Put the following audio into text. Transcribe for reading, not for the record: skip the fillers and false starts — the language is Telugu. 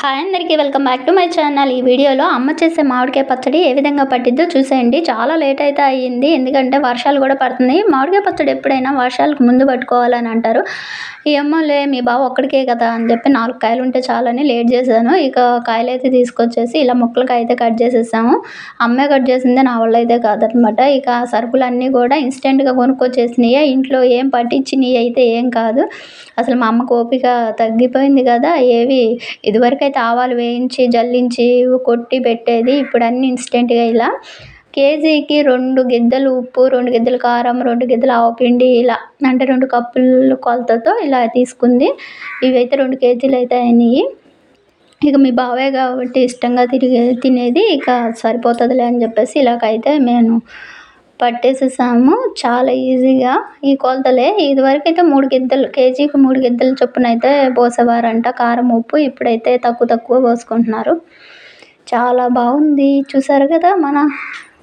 హాయ్ అందరికీ welcome back to my channel. ఈ వీడియోలో అమ్మ చేసే మామిడికాయ పచ్చడి ఏ విధంగా పట్టిద్దో చూసేయండి. చాలా లేట్ అయితే అయ్యింది, ఎందుకంటే వర్షాలు కూడా పడుతుంది. మామిడికాయ పచ్చడి ఎప్పుడైనా వర్షాలకు ముందు పట్టుకోవాలని అంటారు. ఈ అమ్మలే మీ బావ ఒక్కడికే కదా అని చెప్పి 4 కాయలు ఉంటే చాలని లేట్ చేశాను. ఇక కాయలు అయితే తీసుకొచ్చేసి ఇలా ముక్కలకి అయితే కట్ చేసేసాము. అమ్మే కట్ చేసిందే, నా వల్ల అయితే కాదనమాట. ఇక సరుకులన్నీ కూడా ఇన్స్టెంట్గా కొనుక్కొచ్చేసినాయి, ఇంట్లో ఏం పట్టించినవి అయితే ఏం కాదు. అసలు మా అమ్మకు ఓపిక తగ్గిపోయింది కదా. ఇదివరకైతే ఆవాలు వేయించి జల్లించి కొట్టి పెట్టేది, ఇప్పుడు అన్నీ ఇన్స్టెంట్గా ఇలా కేజీకి 2 గిద్దలు ఉప్పు, 2 గిద్దలు కారం, 2 గిద్దలు ఆవపిండి, ఇలా అంటే 2 కప్పుల కొలతతో ఇలా తీసుకుంది. ఇవైతే 2 కేజీలు అయితే అయినాయి. ఇక మీ బావే కాబట్టి ఇష్టంగా తినేది, ఇక సరిపోతుందిలే అని చెప్పేసి ఇలాగైతే మేము పట్టేసేసాము చాలా ఈజీగా. ఈ కొలతలే ఇదివరకైతే 3 గిద్దలు, కేజీకి 3 గిద్దల చొప్పున అయితే పోసేవారంట కారం ఉప్పు. ఇప్పుడైతే తక్కువ పోసుకుంటున్నారు. చాలా బాగుంది, చూసారు కదా మన